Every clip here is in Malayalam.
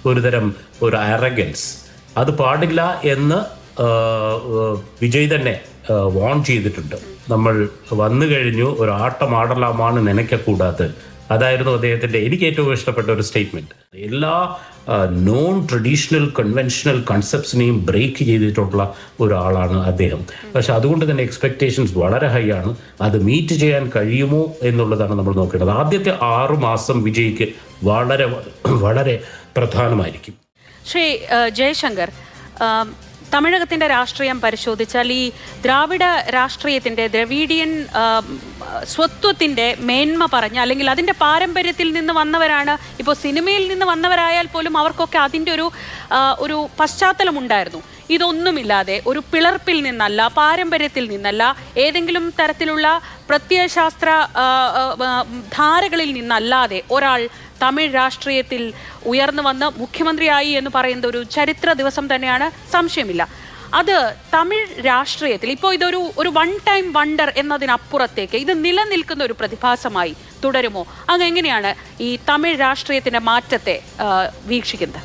ഒരുതരം ഒരു അറഗൻസ്, അത് പാടില്ല എന്ന് വിജയ് തന്നെ വാൺ ചെയ്തിട്ടുണ്ട്. നമ്മൾ വന്നു കഴിഞ്ഞു, ഒരു ആട്ടമാടലാമാണ് നനയ്ക്കക്കൂടാതെ. അതായിരുന്നു അദ്ദേഹത്തിൻ്റെ എനിക്ക് ഏറ്റവും ഇഷ്ടപ്പെട്ട ഒരു സ്റ്റേറ്റ്മെൻറ്റ്. എല്ലാ നോൺ ട്രഡീഷണൽ കൺവെൻഷണൽ കൺസെപ്റ്റ്സിനെയും ബ്രേക്ക് ചെയ്തിട്ടുള്ള ഒരാളാണ് അദ്ദേഹം. പക്ഷെ അതുകൊണ്ട് തന്നെ എക്സ്പെക്റ്റേഷൻസ് വളരെ ഹൈ ആണ്. അത് മീറ്റ് ചെയ്യാൻ കഴിയുമോ എന്നുള്ളതാണ് നമ്മൾ നോക്കേണ്ടത്. ആദ്യത്തെ 6 മാസം വിജയ്ക്ക് വളരെ വളരെ പ്രധാനമായിരിക്കും. ശ്രീ ജയശങ്കർ, തമിഴകത്തിൻ്റെ രാഷ്ട്രീയം പരിശോധിച്ചാൽ ഈ ദ്രാവിഡ രാഷ്ട്രീയത്തിൻ്റെ, ദ്രവീഡിയൻ സ്വത്വത്തിൻ്റെ മേന്മ പറഞ്ഞ്, അല്ലെങ്കിൽ അതിൻ്റെ പാരമ്പര്യത്തിൽ നിന്ന് വന്നവരാണ്. ഇപ്പോൾ സിനിമയിൽ നിന്ന് വന്നവരായാൽ പോലും അവർക്കൊക്കെ അതിൻ്റെ ഒരു പശ്ചാത്തലമുണ്ടായിരുന്നു. ഇതൊന്നുമില്ലാതെ ഒരു പിളർപ്പിൽ നിന്നല്ല, പാരമ്പര്യത്തിൽ നിന്നല്ല, ഏതെങ്കിലും തരത്തിലുള്ള പ്രത്യയശാസ്ത്ര ധാരകളിൽ നിന്നല്ലാതെ ഒരാൾ തമിഴ് രാഷ്ട്രീയത്തിൽ ഉയർന്നു വന്ന് മുഖ്യമന്ത്രിയായി എന്ന് പറയുന്ന ഒരു ചരിത്ര ദിവസം തന്നെയാണ്, സംശയമില്ല. അത് തമിഴ് രാഷ്ട്രീയത്തിൽ ഇപ്പോൾ ഇതൊരു വൺ ടൈം വണ്ടർ എന്നതിനപ്പുറത്തേക്ക് ഇത് നിലനിൽക്കുന്ന ഒരു പ്രതിഭാസമായി തുടരുമോ? അങ്ങ് എങ്ങനെയാണ് ഈ തമിഴ് രാഷ്ട്രീയത്തിൻ്റെ മാറ്റത്തെ വീക്ഷിക്കുന്നത്?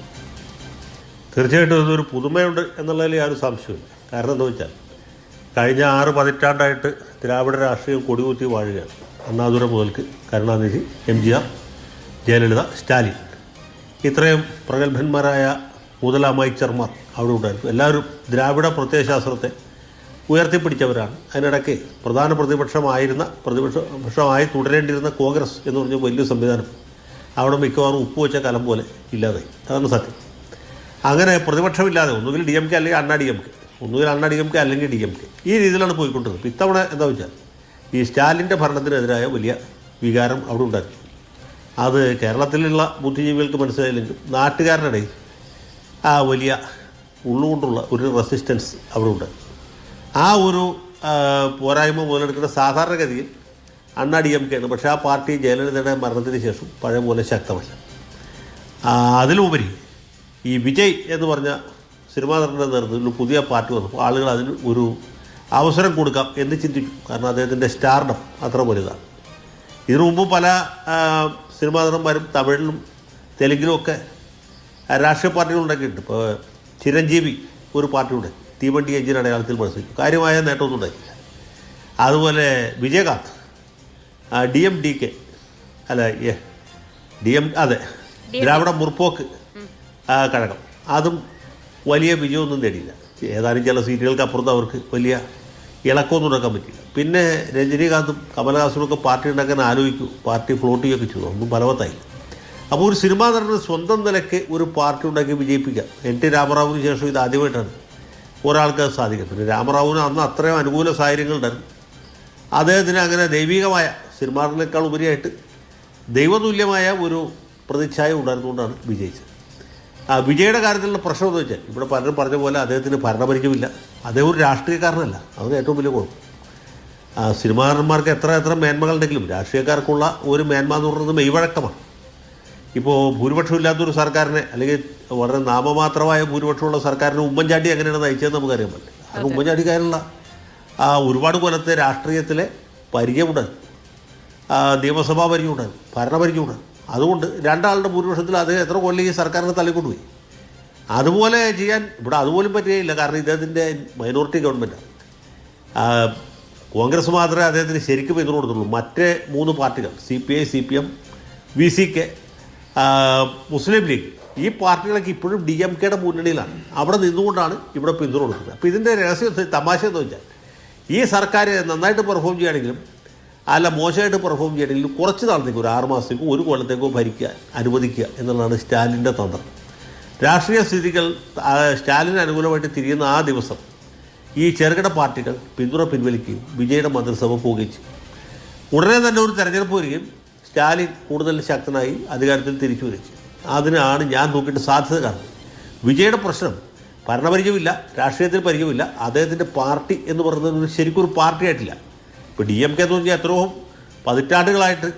തീർച്ചയായിട്ടും ഇതൊരു പുതുമയുണ്ട് എന്നുള്ളതിൽ യാതൊരു സംശയമില്ല. കാരണം എന്താ വെച്ചാൽ കഴിഞ്ഞ 6 പതിറ്റാണ്ടായിട്ട് ദ്രാവിഡ രാഷ്ട്രീയം കൊടികുത്തി വാഴുകയാണ്. അണ്ണാദുര മുതൽക്ക് കരുണാനിധി, MGR, ജയലളിത, സ്റ്റാലിൻ, ഇത്രയും പ്രഗത്ഭന്മാരായ മുതലമൈച്ചർമാർ അവിടെ ഉണ്ടായിരുന്നു. എല്ലാവരും ദ്രാവിഡ പ്രത്യയശാസ്ത്രത്തെ ഉയർത്തിപ്പിടിച്ചവരാണ്. അതിനിടയ്ക്ക് പ്രധാന പ്രതിപക്ഷമായി തുടരേണ്ടിയിരുന്ന കോൺഗ്രസ് എന്ന് പറഞ്ഞ വലിയ സംവിധാനം അവിടെ മിക്കവാറും ഉപ്പുവെച്ച കലം പോലെ ഇല്ലാതായി. അതാണ് സത്യം. അങ്ങനെ പ്രതിപക്ഷമില്ലാതെ ഒന്നുകിൽ DMK അല്ലെങ്കിൽ അണ്ണാ DMK, ഒന്നുകിൽ അണ്ണാ DMK അല്ലെങ്കിൽ DMK, ഈ രീതിയിലാണ് പോയിക്കൊണ്ടിരുന്നത്. ഇത്തവണ എന്താ വെച്ചാൽ ഈ സ്റ്റാലിൻ്റെ ഭരണത്തിനെതിരായ വലിയ വികാരം അവിടെ ഉണ്ടായിരുന്നു. അത് കേരളത്തിലുള്ള ബുദ്ധിജീവികൾക്ക് മനസ്സിലായില്ലെങ്കിലും നാട്ടുകാരുടെ ഇടയിൽ ആ വലിയ ഉള്ളുകൊണ്ടുള്ള ഒരു റെസിസ്റ്റൻസ് അവിടെ ഉണ്ട്. ആ ഒരു പോരായ്മ മുതലെടുക്കുന്ന സാധാരണഗതിയിൽ അണ്ണാ DMK ആണ്. പക്ഷേ ആ പാർട്ടി ജയലളിതയുടെ മരണത്തിന് ശേഷം പഴയ പോലെ ശക്തമല്ല. അതിലുപരി ഈ വിജയ് എന്ന് പറഞ്ഞ സിനിമാ നടൻ്റെ നേതൃത്വത്തിൽ പുതിയ പാർട്ടി വന്നപ്പോൾ ആളുകൾ അതിന് ഒരു അവസരം കൊടുക്കാം എന്ന് ചിന്തിച്ചു. കാരണം അദ്ദേഹത്തിൻ്റെ സ്റ്റാർഡം അത്ര വലുതാണ്. ഇതിനു മുമ്പ് പല സിനിമാ നടന്മാരും തമിഴിലും തെലുങ്കിലും ഒക്കെ രാഷ്ട്രീയ പാർട്ടികൾ ഉണ്ടാക്കിയിട്ടുണ്ട്. ഇപ്പോൾ ചിരഞ്ജീവി ഒരു പാർട്ടിയുടെ തീവണ്ടി എഞ്ചിൻ അടയാളത്തിൽ മത്സരിച്ചു, കാര്യമായ നേട്ടമൊന്നും ഉണ്ടായിട്ടില്ല. അതുപോലെ വിജയകാന്ത് DMDK അല്ല അതെ ദ്രാവിഡ മുർപോക്ക് കഴകം, അതും വലിയ വിജയമൊന്നും നേടിയില്ല. ഏതാനും ചില സീറ്റുകൾക്ക് അപ്പുറത്ത് അവർക്ക് വലിയ ഇളക്കമൊന്നും ഉണ്ടാക്കാൻ പറ്റില്ല. പിന്നെ രജനീകാന്തും കമലഹാസനും ഒക്കെ പാർട്ടി ഉണ്ടാക്കാൻ ആലോചിക്കൂ, പാർട്ടി ഫ്ലോട്ട് ചെയ്യുകയൊക്കെ ചെയ്തു, ഒന്നും ഫലവത്തായില്ല. അപ്പോൾ ഒരു സിനിമാ നടന് സ്വന്തം നിലയ്ക്ക് ഒരു പാർട്ടി ഉണ്ടാക്കി വിജയിപ്പിക്കാം. NT രാമറാവുവിന് ശേഷം ഇത് ആദ്യമായിട്ടാണ് ഒരാൾക്ക് അത് സാധിക്കുന്നത്. പിന്നെ രാമറാവുവിന് അന്ന് അത്രയും അനുകൂല സാഹചര്യങ്ങളുണ്ടായിരുന്നു. അദ്ദേഹത്തിന് അങ്ങനെ ദൈവികമായ സിനിമാ നടനേക്കാൾ ഉപരിയായിട്ട് ദൈവതുല്യമായ ഒരു പ്രതിച്ഛായ ഉണ്ടായിരുന്നുകൊണ്ടാണ് വിജയിച്ചത്. വിജയുടെ കാര്യത്തിലുള്ള പ്രശ്നം എന്ന് വെച്ചാൽ ഇവിടെ പലരും പറഞ്ഞ പോലെ അദ്ദേഹത്തിന് ഭരണപരിചയമില്ല. അദ്ദേഹം ഒരു രാഷ്ട്രീയക്കാരനല്ല, അതാണ് ഏറ്റവും വലിയ കുഴപ്പം. സിനിമാ നടന്മാർക്ക് എത്ര മേന്മകളുണ്ടെങ്കിലും രാഷ്ട്രീയക്കാർക്കുള്ള ഒരു മേന്മ എന്ന് പറയുന്നത് മെയ്വഴക്കമാണ്. ഇപ്പോൾ ഭൂരിപക്ഷമില്ലാത്തൊരു സർക്കാരിനെ, അല്ലെങ്കിൽ വളരെ നാമമാത്രമായ ഭൂരിപക്ഷമുള്ള സർക്കാരിനെ ഉമ്മൻചാണ്ടി എങ്ങനെയാണ് നയിച്ചതെന്ന് നമുക്കറിയാൻ പറ്റില്ല. അത് ഉമ്മൻചാണ്ടിക്കാരുള്ള ഒരുപാട് കൊല്ലത്തെ രാഷ്ട്രീയത്തിലെ പരിചയമുണ്ടായിരുന്നു, നിയമസഭാ പരിചയമുണ്ടായിരുന്നു, ഭരണപരിചയമുണ്ടായിരുന്നു. അതുകൊണ്ട് രണ്ടാളുടെ ഭൂരിപക്ഷത്തിൽ അദ്ദേഹം എത്ര കൊല്ലം ഈ സർക്കാരിനെ തള്ളിക്കൊണ്ടുപോയി. അതുപോലെ ചെയ്യാൻ ഇവിടെ അതുപോലും പറ്റുകയില്ല. കാരണം ഇദ്ദേഹത്തിൻ്റെ മൈനോറിറ്റി ഗവൺമെൻറ്റാണ്. കോൺഗ്രസ് മാത്രമേ അദ്ദേഹത്തിന് ശരിക്കും പിന്തുണ കൊടുത്തുള്ളൂ. മറ്റേ 3 പാർട്ടികൾ CPI, CPM, VCK, മുസ്ലിം ലീഗ്, ഈ പാർട്ടികളൊക്കെ ഇപ്പോഴും DMKയുടെ മുന്നണിയിലാണ്. അവിടെ നിന്നുകൊണ്ടാണ് ഇവിടെ പിന്തുണ കൊടുക്കുന്നത്. അപ്പോൾ ഇതിൻ്റെ തമാശ എന്ന് വെച്ചാൽ ഈ സർക്കാർ നന്നായിട്ട് പെർഫോം ചെയ്യുകയാണെങ്കിലും അല്ല മോശമായിട്ട് പെർഫോം ചെയ്യണമെങ്കിലും കുറച്ച് നാളത്തേക്ക്, ഒരു 6 മാസത്തേക്കോ 1 കൊല്ലത്തേക്കോ ഭരിക്കാൻ അനുവദിക്കുക എന്നുള്ളതാണ് സ്റ്റാലിൻ്റെ തന്ത്രം. രാഷ്ട്രീയ സ്ഥിതികൾ സ്റ്റാലിന് അനുകൂലമായിട്ട് തിരിയുന്ന ആ ദിവസം ഈ ചെറുകിട പാർട്ടികൾ പിന്തുണ പിൻവലിക്കുകയും വിജയുടെ മന്ത്രിസഭ പോവുകയും ചെയ്യും. ഉടനെ തന്നെ ഒരു തെരഞ്ഞെടുപ്പ് വരികയും സ്റ്റാലിൻ കൂടുതൽ ശക്തനായി അധികാരത്തിൽ തിരിച്ചു വരികയും ചെയ്യും. അതിനാണ് ഞാൻ നോക്കിയിട്ട് സാധ്യത കാണുന്നത്. വിജയുടെ പ്രശ്നം ഭരണപരിചയമില്ല, രാഷ്ട്രീയത്തിൽ പരിചയമില്ല, അദ്ദേഹത്തിൻ്റെ പാർട്ടി എന്ന് പറയുന്നത് ശരിക്കും ഒരു പാർട്ടി ആയിട്ടില്ല. ഇപ്പോൾ DMK എന്ന് പറഞ്ഞാൽ എത്രയോ പതിറ്റാണ്ടുകളായിട്ട്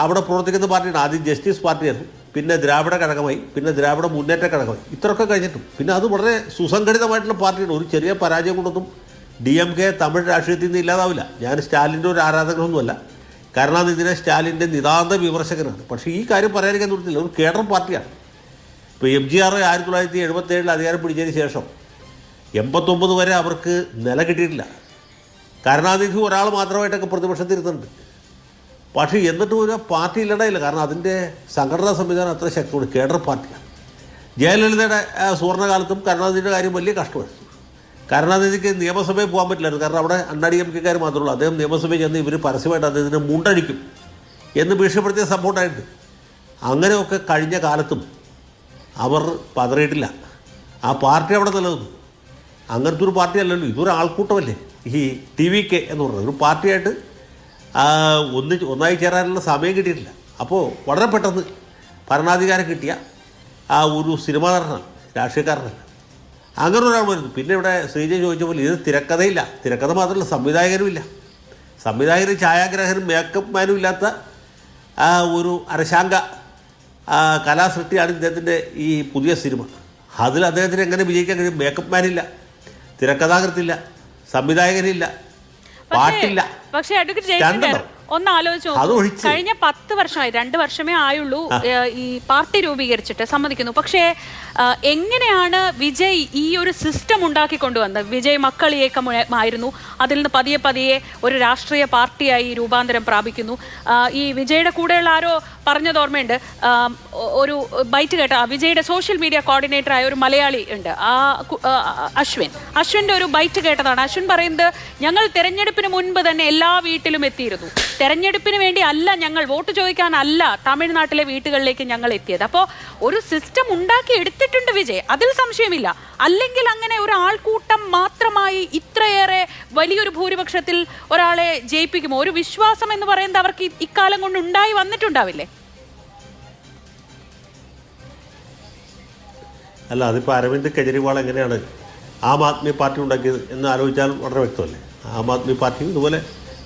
അവിടെ പ്രവർത്തിക്കുന്ന പാർട്ടിയാണ്. ആദ്യം ജസ്റ്റിസ് പാർട്ടിയായിരുന്നു, പിന്നെ ദ്രാവിഡ ഘടകമായി, പിന്നെ ദ്രാവിഡ മുന്നേറ്റ ഘടകമായി. ഇത്രയൊക്കെ കഴിഞ്ഞിട്ടും പിന്നെ അത് വളരെ സുസംഘടിതമായിട്ടുള്ള പാർട്ടിയാണ്. ഒരു ചെറിയ പരാജയം കൊണ്ടൊന്നും DMK തമിഴ് രാഷ്ട്രീയത്തിൽ നിന്ന് ഇല്ലാതാവില്ല. ഞാൻ സ്റ്റാലിൻ്റെ ഒരു ആരാധകനൊന്നുമല്ല, കരുണാനിധിനെ സ്റ്റാലിൻ്റെ നിതാന്ത വിമർശകനാണ്. പക്ഷേ ഈ കാര്യം പറയാതിരിക്കാൻ നിർത്തില്ല, ഒരു കേഡർ പാർട്ടിയാണ്. ഇപ്പോൾ MGR 1977 അധികാരം പിടിച്ചതിന് ശേഷം 89 വരെ അവർക്ക് നില കിട്ടിയിട്ടില്ല. കരുണാനിധി ഒരാൾ മാത്രമായിട്ടൊക്കെ പ്രതിപക്ഷത്തിരുന്നുണ്ട്. പക്ഷേ എന്നിട്ടും ഒരു പാർട്ടി ഇല്ലടായില്ല. കാരണം അതിൻ്റെ സംഘടനാ സംവിധാനം അത്ര ശക്തമാണ്, കേഡർ പാർട്ടിയാണ്. ജയലളിതയുടെ സുവർണ്ണകാലത്തും കരുണാനിധിയുടെ കാര്യം വലിയ കഷ്ടമായിരുന്നു. കരുണാനിധിക്ക് നിയമസഭയിൽ പോകാൻ പറ്റില്ലായിരുന്നു, കാരണം അവിടെ അണ്ണാടിഎംകെക്കാർ മാത്രമേ ഉള്ളൂ. അദ്ദേഹം നിയമസഭയിൽ ചെന്ന് ഇവർ പരസ്യമായിട്ട് അദ്ദേഹത്തിനെ മുണ്ടടിക്കും എന്ന് ഭീഷണിപ്പെടുത്തിയ സംഭവം ഉണ്ടായിട്ടുണ്ട്. അങ്ങനെയൊക്കെ കഴിഞ്ഞ കാലത്തും അവർ പതറിയിട്ടില്ല. ആ പാർട്ടി അവിടെ നിലനിന്നു. അങ്ങനത്തെ ഒരു പാർട്ടി അല്ലല്ലോ, ഇതൊരു ആൾക്കൂട്ടമല്ലേ. ഈ TVK എന്ന് പറയുന്നത് ഒരു പാർട്ടിയായിട്ട് ഒന്നായി ചേരാനുള്ള സമയം കിട്ടിയിട്ടില്ല. അപ്പോൾ വളരെ പെട്ടെന്ന് ഭരണാധികാരം കിട്ടിയ ആ ഒരു സിനിമാ നടനാണ്, രാഷ്ട്രീയക്കാരനല്ല. അങ്ങനെ ഒരാൾ വരുന്നു. പിന്നെ ഇവിടെ ശ്രീജ ചോദിച്ച പോലെ ഇത് തിരക്കഥയില്ല. തിരക്കഥ മാത്രമല്ല, സംവിധായകരും ഇല്ല. സംവിധായകരും ഛായാഗ്രാഹകരും മേക്കപ്പ് മാനും ഇല്ലാത്ത ഒരു അരശാങ്ക കലാസൃഷ്ടിയാണ് ഇദ്ദേഹത്തിൻ്റെ ഈ പുതിയ സിനിമ. അതിൽ അദ്ദേഹത്തിന് എങ്ങനെ വിജയിക്കാൻ കഴിയും? മേക്കപ്പ് മാനില്ല, തിരക്കഥാകൃത്തില്ല, സംവിധായകനില്ല, പാട്ടില്ല. പക്ഷേ അഡ്വക്കേറ്റ് ജയശങ്കർ ഒന്ന് ആലോചിച്ച് നോക്കൂ. കഴിഞ്ഞ 10 വർഷമായി, 2 വർഷമേ ആയുള്ളൂ ഈ പാർട്ടി രൂപീകരിച്ചിട്ട്, സമ്മതിക്കുന്നു. പക്ഷേ എങ്ങനെയാണ് വിജയ് ഈ ഒരു സിസ്റ്റം ഉണ്ടാക്കിക്കൊണ്ടുവന്നത്? വിജയ് മക്കൾ ഇയക്കമായിരുന്നു, അതിൽ നിന്ന് പതിയെ പതിയെ ഒരു രാഷ്ട്രീയ പാർട്ടിയായി രൂപാന്തരം പ്രാപിക്കുന്നു. ഈ വിജയുടെ കൂടെയുള്ള ആരോ പറഞ്ഞത് ഓർമ്മയുണ്ട്, ഒരു ബൈറ്റ് കേട്ട വിജയുടെ സോഷ്യൽ മീഡിയ കോർഡിനേറ്ററായ ഒരു മലയാളി ഉണ്ട്, അശ്വിൻ്റെ ഒരു ബൈറ്റ് കേട്ടതാണ്. അശ്വിൻ പറയുന്നത്, ഞങ്ങൾ തെരഞ്ഞെടുപ്പിന് മുൻപ് തന്നെ എല്ലാ വീട്ടിലും എത്തിയിരുന്നു. തെരഞ്ഞെടുപ്പിന് വേണ്ടി അല്ല, ഞങ്ങൾ വോട്ട് ചോദിക്കാനല്ല തമിഴ്നാട്ടിലെ വീട്ടുകളിലേക്ക് ഞങ്ങൾ എത്തിയത്. അപ്പോൾ ഒരു സിസ്റ്റം ഉണ്ടാക്കി എടുത്തിട്ടുണ്ട് വിജയ്, അതിൽ സംശയമില്ല. അല്ലെങ്കിൽ അങ്ങനെ ഒരു ആൾക്കൂട്ടം മാത്രമായി ഇത്രയേറെ വലിയൊരു ഭൂരിപക്ഷത്തിൽ ഒരാളെ ജയിപ്പിക്കുമോ? ഒരു വിശ്വാസം എന്ന് പറയുന്നത് അവർക്ക് ഇക്കാലം കൊണ്ട് ഉണ്ടായി വന്നിട്ടുണ്ടാവില്ലേ? അല്ല, അതിപ്പോൾ അരവിന്ദ് കെജ്രിവാൾ എങ്ങനെയാണ് ആം ആദ്മി പാർട്ടി ഉണ്ടാക്കിയത് എന്ന് ആലോചിച്ചാൽ വളരെ വ്യക്തമല്ലേ. ആം ആദ്മി പാർട്ടി ഇതുപോലെ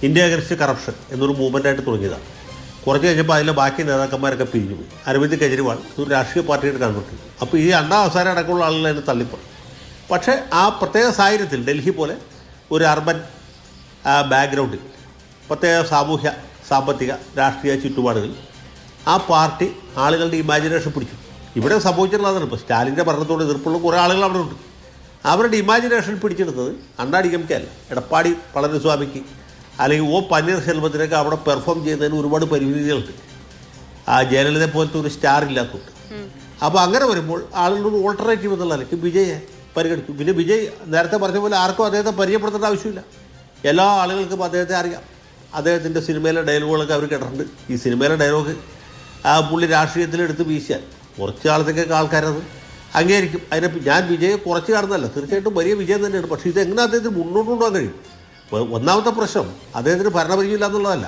ഇന്ത്യ അഗൻസ്റ്റ് കറപ്ഷൻ എന്നൊരു മൂവ്മെൻറ്റായിട്ട് തുടങ്ങിയതാണ്. കുറച്ച് കഴിഞ്ഞപ്പോൾ അതിലെ ബാക്കി നേതാക്കന്മാരൊക്കെ പിരിഞ്ഞു പോയി. അരവിന്ദ് കെജ്രിവാൾ ഒരു രാഷ്ട്രീയ പാർട്ടിയായിട്ട് കൺവെർട്ട് ചെയ്തു. അപ്പോൾ ഈ അണ്ണാ ഹസാരെ അടക്കമുള്ള ആളുകൾ അതിനെ തള്ളിപ്പറയും. പക്ഷേ ആ പ്രത്യേക സാഹചര്യത്തിൽ ഡൽഹി പോലെ ഒരു അർബൻ ബാക്ക്ഗ്രൗണ്ടിൽ പ്രത്യേക സാമൂഹ്യ സാമ്പത്തിക രാഷ്ട്രീയ ചുറ്റുപാടുകളിൽ ആ പാർട്ടി ആളുകളുടെ ഇമാജിനേഷൻ പിടിച്ചു. ഇവിടെ സംഭവിച്ചിട്ടുള്ളതാണ്. ഇപ്പോൾ സ്റ്റാലിൻ്റെ ഭരണത്തോട് എതിർപ്പുള്ള കുറേ ആളുകൾ അവിടെ ഉണ്ട്. അവരുടെ ഇമാജിനേഷൻ പിടിച്ചെടുത്തത് അണ്ണാടിഎംകെ അല്ല, എടപ്പാടി പളനിസ്വാമിക്ക് അല്ലെങ്കിൽ പന്നീർസെൽവത്തിനൊക്കെ അവിടെ പെർഫോം ചെയ്യുന്നതിന് ഒരുപാട് പരിമിതികളുണ്ട്. ആ ജയലളിതയെ പോലത്തെ ഒരു സ്റ്റാർ ഇല്ലാത്തതുകൊണ്ട്. അപ്പോൾ അങ്ങനെ വരുമ്പോൾ ആളുകളൊരു ഓൾട്ടർനേറ്റീവ് എന്നുള്ള നിലയ്ക്ക് വിജയെ പരിഗണിക്കും. പിന്നെ വിജയ് നേരത്തെ പറഞ്ഞ പോലെ ആർക്കും അദ്ദേഹത്തെ പരിചയപ്പെടുത്തേണ്ട ആവശ്യമില്ല. എല്ലാ ആളുകൾക്കും അദ്ദേഹത്തെ അറിയാം. അദ്ദേഹത്തിൻ്റെ സിനിമയിലെ ഡയലോഗുകളൊക്കെ അവർ കേട്ടിട്ടുണ്ട്. ഈ സിനിമയിലെ ഡയലോഗ് പുള്ളി രാഷ്ട്രീയത്തിലെടുത്ത് വീശിയാൽ കുറച്ച് കാലത്തേക്കൊക്കെ ആൾക്കാരത് അംഗീകരിക്കും. ഞാൻ വിജയെ കുറച്ച് കാണുന്നതല്ല, തീർച്ചയായിട്ടും വലിയ വിജയം തന്നെയാണ്. പക്ഷേ ഇതെങ്ങനെ അദ്ദേഹത്തിന് മുന്നോട്ട് കൊണ്ടുപോകാൻ കഴിയും? ഒന്നാമത്തെ പ്രശ്നം അദ്ദേഹത്തിന് ഭരണപരിചയമില്ല എന്നുള്ളതല്ല,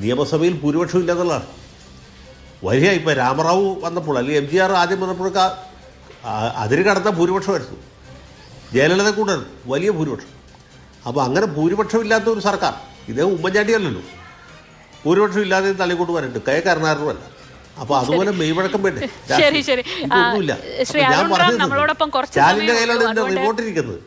നിയമസഭയിൽ ഭൂരിപക്ഷം ഇല്ല എന്നുള്ളതാണ്. വലിയ ഇപ്പോൾ രാമറാവു വന്നപ്പോൾ അല്ലെങ്കിൽ MGR ആദ്യം വന്നപ്പോഴൊക്കെ അതിന് കടന്ന ഭൂരിപക്ഷമായിരുന്നു. ജയലളിത കൂടെ വലിയ ഭൂരിപക്ഷം. അപ്പോൾ അങ്ങനെ ഭൂരിപക്ഷമില്ലാത്ത ഒരു സർക്കാർ, ഇതേ ഉമ്മൻചാണ്ടി അല്ലല്ലോ, ഭൂരിപക്ഷം ഇല്ലാതെ തള്ളിക്കൊണ്ട് വരണ്ട് കരുണാകരനുമല്ല. അപ്പോൾ അതുപോലെ മെയ്വഴക്കം വേണ്ടേ? ശരി ശരി. ഒന്നുമില്ല. ഞാൻ പറഞ്ഞത് സ്റ്റാലിൻ്റെ കയ്യിലാണ് ഇതിൻ്റെ റിപ്പോർട്ട് ഇരിക്കുന്നത്.